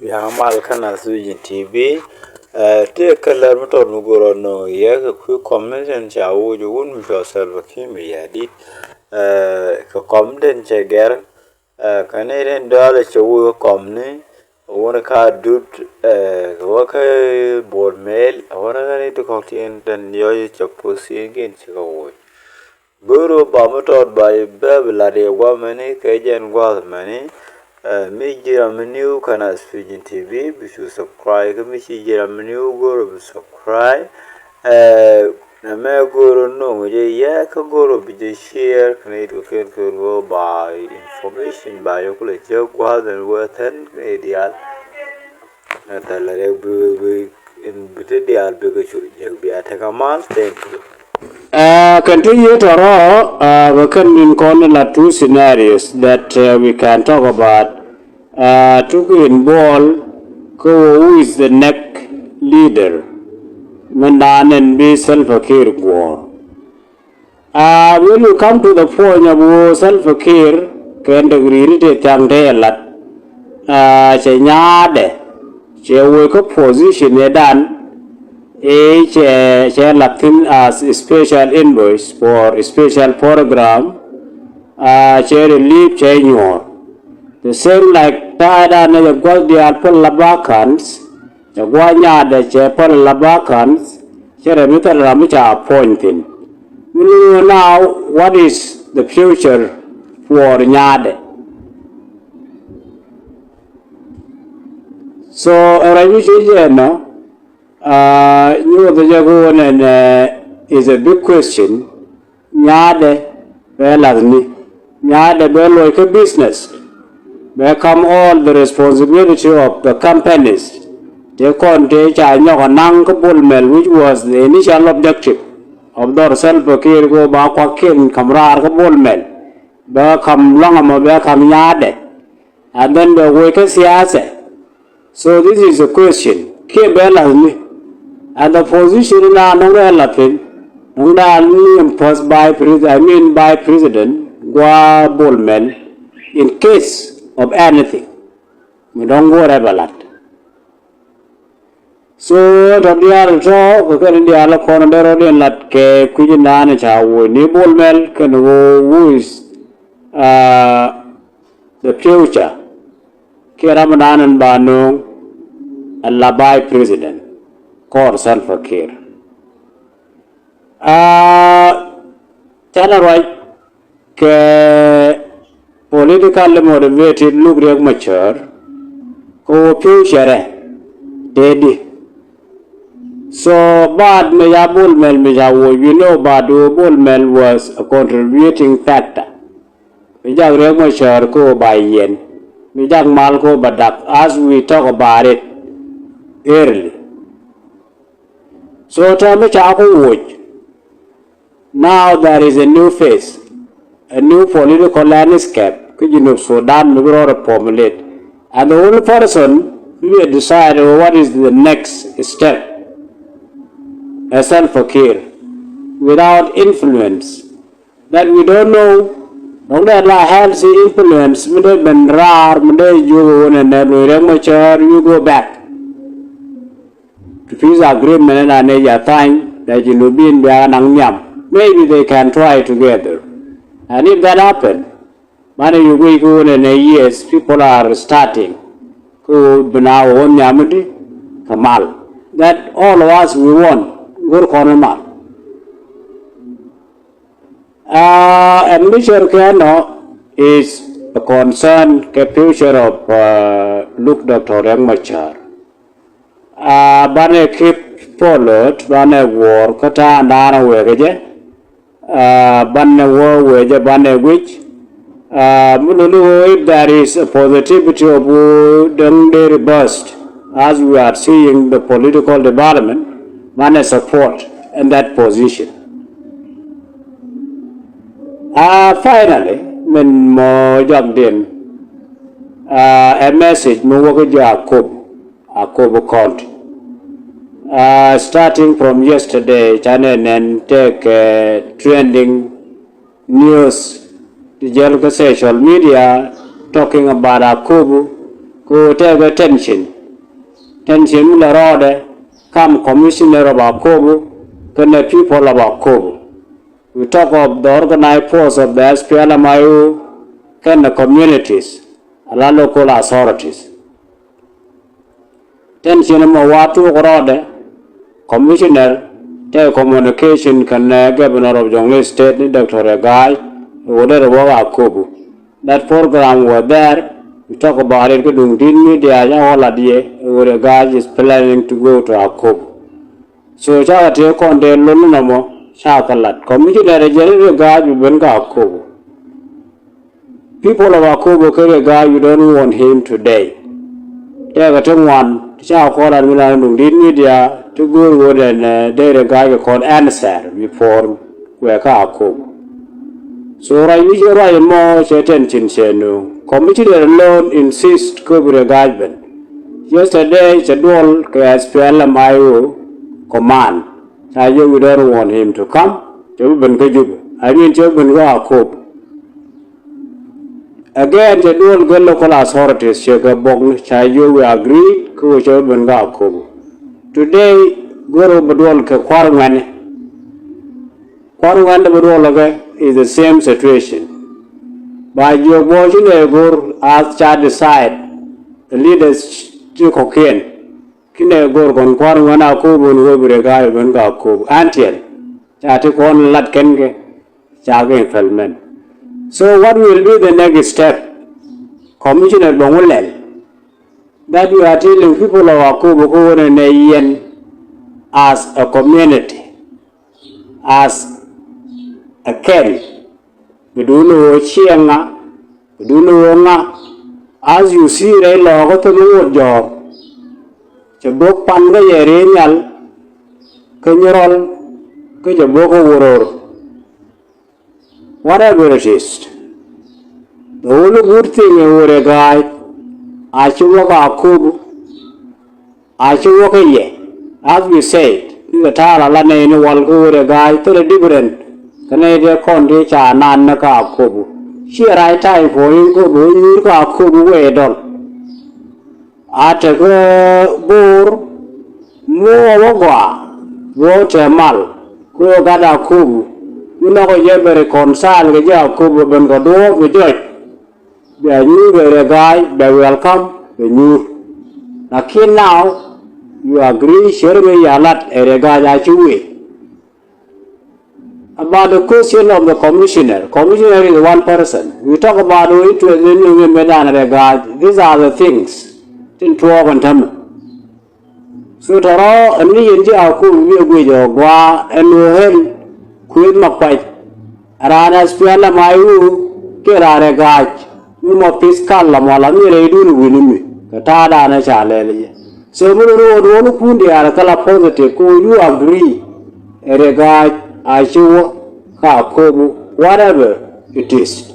Yamal kana suji TV te kalar motor nugoro no ya ku comment cha wo ju un jo server ki mi yadit ko comment che ger kane ren dole che wo komne wona ka dut ko ka board mail wona ga ni to ko tin den yo che posi gen che ko wo guru ba motor ba be la de wa mane ke jen wa mane me jira menu kana Sweden TV bisu subscribe me jira menu goro subscribe na me goro no je ya ka goro bi je share kana to ken ko ba information ba yo kule je kwa den watan ideal na talare bu in bitte dial be ko je bi atakamal thank you. Continue to we can in two scenarios that we can talk about. To involve who is the next leader, Mandan and be self-care war. When you come to the point of self-care, can agree to tang a lot. Chenyade, che wake up position dan. Each Latin as a special invoice for a special program, relief change. The same like Tada and the Guardian Labacans, the Guanya the Chapel Labacans, Cheramita Ramicha appointing. We know now what is the future for Nyade. So, the Jagoan and is a big question. Nyade, Nyade, like a business. Where come all the responsibility of the companies? They contain Bullmel, which was the initial objective of the self-care go back Kamrar Bullmel. Where come Longama, where come Yade, and then the workers Yase. So this is a question. And the position now no relative, no imposed by President Gua Bullmel in case of anything. We don't worry about that. So, the other talk, we can the other corner and let Kujinan Chawu, Nibble Mel can go who is the future. Keramadan and Banu, a Labai president, called self-care. Tell her right, politically motivated look like mature, go future, daddy. So, but Meja Bullmel, you know, but Bullmel was a contributing factor. Meja mature go by yen, Meja Malco Badak, as we talk about it early. So, Tamacha now there is a new face, a new political landscape. Sudan will formulate, and the only person will decide what is the next step. A self-care without influence that we don't know. Don't let healthy influence. You go back to peace agreement and a time that you be in the maybe they can try together, and if that happens. Many you go in a years, people are starting to now own Yamudi, Kamal. That all of us we want, good Konamal. And Mr. Kano is a concern, the future of look Dr. Yang Machar. Bane keep followed, Bane war, Kata and Anna Wegaje, Bane war, Weja, Bane which. If there is a positivity of the burst, as we are seeing the political development, one support in that position. Finally, when mo jagdin a message mo wakaja Jacob County. Starting from yesterday, channel and take trending news. The social media talking about Akubu, go take attention. tension la rode, come commissioner of Akobo, can the people of Akobo. We talk of the organized force of the SPLMIO, can the communities, la local authorities. Tension Mawatu Rode, commissioner, telecommunication can governor of Jonglei State, Dr. Regai, whatever Akobo. That program was there. We talk about it. Media, all idea. Where guy is planning to go to Akobo. So, I take on the Lunamo, Shakalat. Commissioner general guy will bring Akobo. People of Akobo carry a guy you don't want him today. They got one. Shakal and Milan media to go and they a guy called answer before we are Akobo. So I usually more attention channel. Commissioner alone insist cover guidance. Yesterday, Chadwell SPLMIO command. I we don't want him to come. I mean Jobin Akobo. Again, Chadwell go local authorities check a bong. Chayu we agree ko Jobin Akobo. Today, go Badwal Quarman. Quarman the Badwal is the same situation. By your watching a go as child decide, the leaders to cocaine. Kine go on Quarman Akobo and over a guy when Akobo. Until Chatic on Latkenge, Chagin Feldman. So, what will be the next step? Commissioner Bongolel. That we are telling people of Akobo over and as a community, as a carry. We don't know Chianga, we don't know as you see, they log to the job. The book Panga Yerenial, Kenyarol, Kajaboko, whatever it is. The only good thing over a guy, I should work our Kubu, I should work a year. As we said, the Tara Lana in the world over a guy to the different. Canadian country cha nan na ka Akobo. She right time for him go you ka Akobo way don. Ate go bor mo wogwa wo temal ko gada Akobo. You know go yebere consal ga ja Akobo ben go do go joj. Be you the guy be welcome be you. Lakin now you agree share me yalat erega ja chuwe. About the question of the commissioner. Commissioner is one person. We talk about it to the Medan regard. These are the things. In 12 and 10. So, Taro, and me and Jaku, we agree to Gua and Nuhel, Queen Mapai. Rana Spiana Mayu, Kera regard. You more fiscal Lamala, me do win me. Katada and a challenge. So, we don't put the Arakala positive. You agree. A regard. I show Akobo, whatever it is.